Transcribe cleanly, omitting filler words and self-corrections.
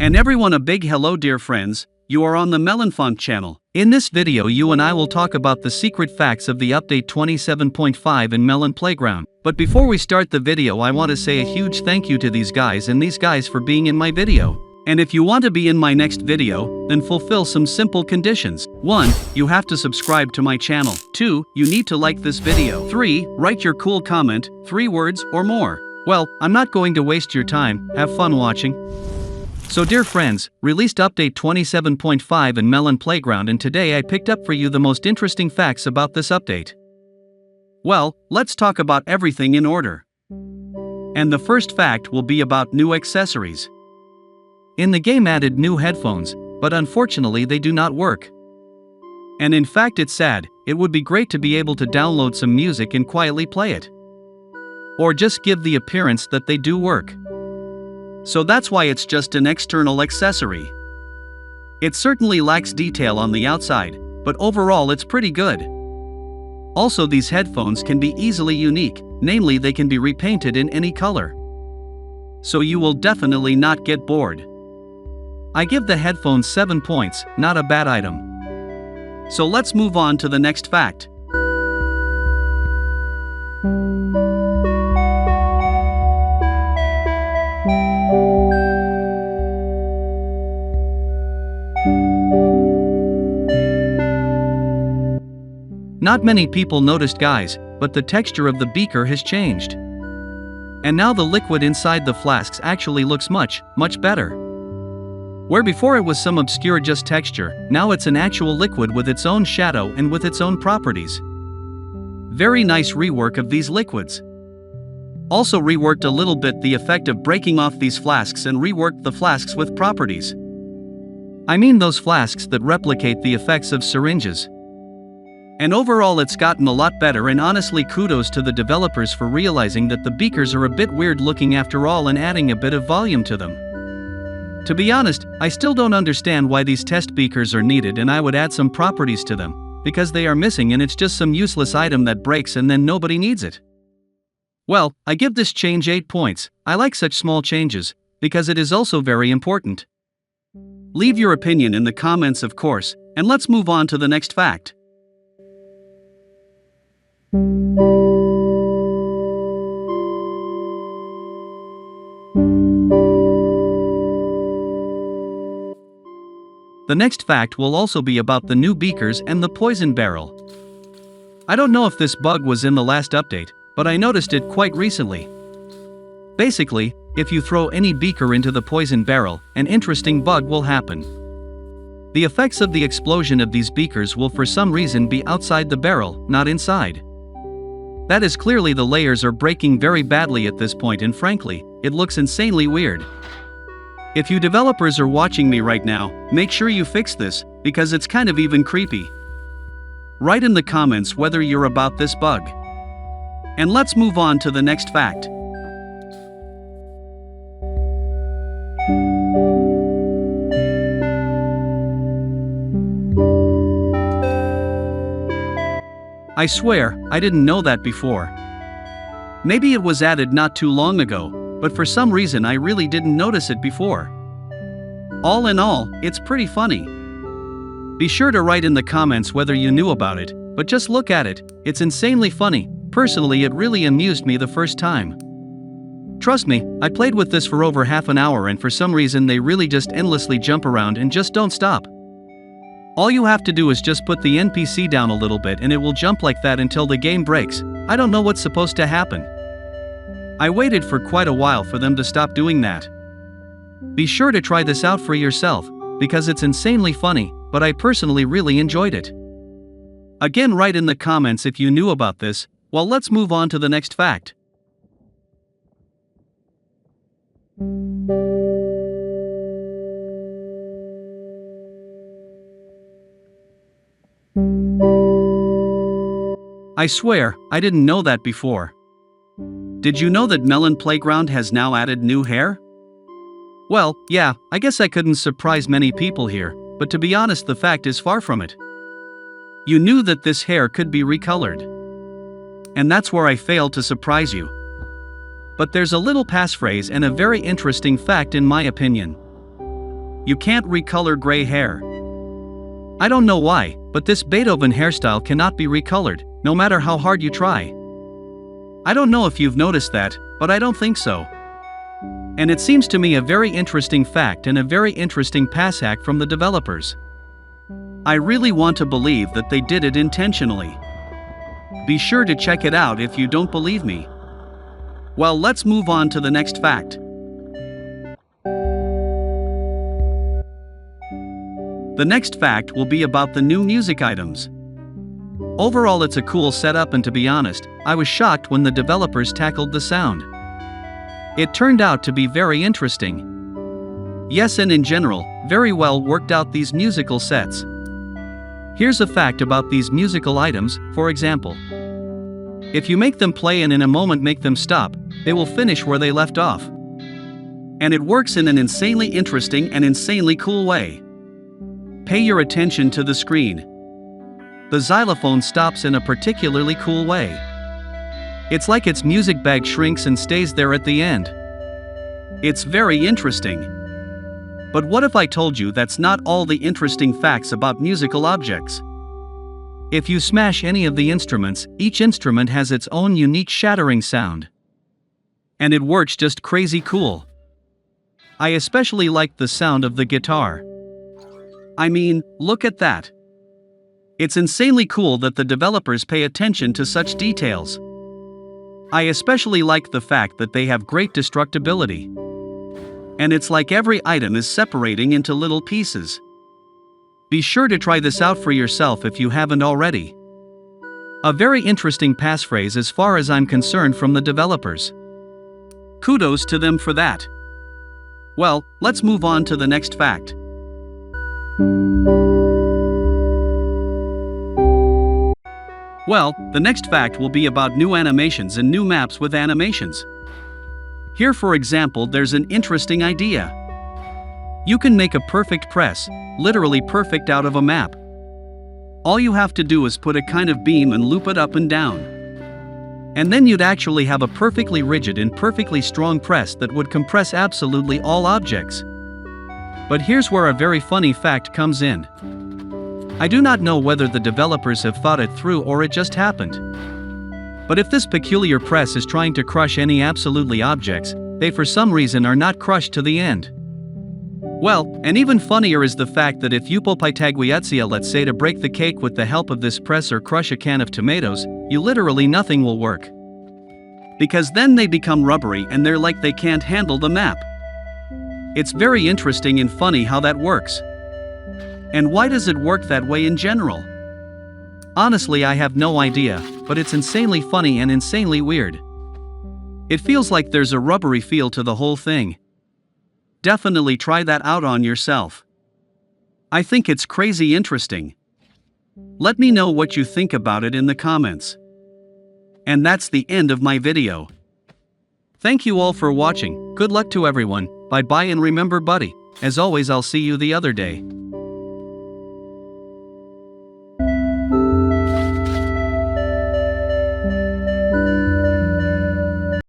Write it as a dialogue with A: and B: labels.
A: And everyone, a big hello dear friends, you are on the Melonfonk channel. In this video you and I will talk about the secret facts of the update 27.5 in Melon Playground. But before we start the video, I want to say a huge thank you to these guys for being in my video. And if you want to be in my next video, then fulfill some simple conditions. 1. You have to subscribe to my channel. 2. You need to like this video. 3. Write your cool comment, 3 words or more. Well, I'm not going to waste your time, have fun watching. So dear friends, released update 27.5 in Melon Playground, and today I picked up for you the most interesting facts about this update. Well, let's talk about everything in order. And the first fact will be about new accessories. In the game added new headphones, but unfortunately they do not work. And in fact it's sad, it would be great to be able to download some music and quietly play it. Or just give the appearance that they do work. So that's why it's just an external accessory. It certainly lacks detail on the outside, but overall it's pretty good. Also, these headphones can be easily unique, namely they can be repainted in any color. So you will definitely not get bored. I give the headphones 7 points, not a bad item. So let's move on to the next fact. Not many people noticed, guys, but the texture of the beaker has changed. And now the liquid inside the flasks actually looks much better. Where before it was some obscure just texture, now it's an actual liquid with its own shadow and with its own properties. Very nice rework of these liquids. Also reworked a little bit the effect of breaking off these flasks and reworked the flasks with properties. I mean those flasks that replicate the effects of syringes. And overall it's gotten a lot better, and honestly kudos to the developers for realizing that the beakers are a bit weird looking after all and adding a bit of volume to them. To be honest, I still don't understand why these test beakers are needed, and I would add some properties to them, because they are missing and it's just some useless item that breaks and then nobody needs it. Well, I give this change 8 points. I like such small changes, because it is also very important. Leave your opinion in the comments of course, and let's move on to the next fact. The next fact will also be about the new beakers and the poison barrel. I don't know if this bug was in the last update, but I noticed it quite recently. Basically, if you throw any beaker into the poison barrel, an interesting bug will happen. The effects of the explosion of these beakers will for some reason be outside the barrel, not inside. That is clearly the layers are breaking very badly at this point, and frankly, it looks insanely weird. If you developers are watching me right now, make sure you fix this, because it's kind of even creepy. Write in the comments whether you're about this bug. And let's move on to the next fact. I swear, I didn't know that before. Maybe it was added not too long ago, but for some reason I really didn't notice it before. All in all, it's pretty funny. Be sure to write in the comments whether you knew about it, but just look at it, it's insanely funny. Personally, it really amused me the first time. Trust me, I played with this for over half an hour, and for some reason they really just endlessly jump around and just don't stop. All you have to do is just put the NPC down a little bit and it will jump like that until the game breaks. I don't know what's supposed to happen. I waited for quite a while for them to stop doing that. Be sure to try this out for yourself, because it's insanely funny, but I personally really enjoyed it. Again, write in the comments if you knew about this. Well, let's move on to the next fact. I swear, I didn't know that before. Did you know that Melon Playground has now added new hair? Well, yeah, I guess I couldn't surprise many people here, but to be honest the fact is far from it. You knew that this hair could be recolored. And that's where I failed to surprise you. But there's a little passphrase and a very interesting fact in my opinion. You can't recolor gray hair. I don't know why, but this Beethoven hairstyle cannot be recolored, no matter how hard you try. I don't know if you've noticed that, but I don't think so. And it seems to me a very interesting fact and a very interesting pass hack from the developers. I really want to believe that they did it intentionally. Be sure to check it out if you don't believe me. Well, let's move on to the next fact. The next fact will be about the new music items. Overall, it's a cool setup, and to be honest, I was shocked when the developers tackled the sound. It turned out to be very interesting. Yes, and in general, very well worked out these musical sets. Here's a fact about these musical items, for example. If you make them play and in a moment make them stop, they will finish where they left off. And it works in an insanely interesting and insanely cool way. Pay your attention to the screen. The xylophone stops in a particularly cool way. It's like its music bag shrinks and stays there at the end. It's very interesting. But what if I told you that's not all the interesting facts about musical objects? If you smash any of the instruments, each instrument has its own unique shattering sound. And it works just crazy cool. I especially like the sound of the guitar. I mean, look at that. It's insanely cool that the developers pay attention to such details. I especially like the fact that they have great destructibility. And it's like every item is separating into little pieces. Be sure to try this out for yourself if you haven't already. A very interesting passphrase as far as I'm concerned from the developers. Kudos to them for that. Well, let's move on to the next fact. Well, the next fact will be about new animations and new maps with animations. Here, for example, there's an interesting idea. You can make a perfect press, literally perfect, out of a map. All you have to do is put a kind of beam and loop it up and down. And then you'd actually have a perfectly rigid and perfectly strong press that would compress absolutely all objects. But here's where a very funny fact comes in. I do not know whether the developers have thought it through or it just happened. But if this peculiar press is trying to crush any absolutely objects, they for some reason are not crushed to the end. Well, and even funnier is the fact that if you pull Pythagorean, let's say, to break the cake with the help of this press or crush a can of tomatoes, you literally nothing will work. Because then they become rubbery and they're like they can't handle the map. It's very interesting and funny how that works. And why does it work that way in general? Honestly, I have no idea, but it's insanely funny and insanely weird. It feels like there's a rubbery feel to the whole thing. Definitely try that out on yourself. I think it's crazy interesting. Let me know what you think about it in the comments. And that's the end of my video. Thank you all for watching. Good luck to everyone. Bye bye, and remember, buddy, as always, I'll see you the other day.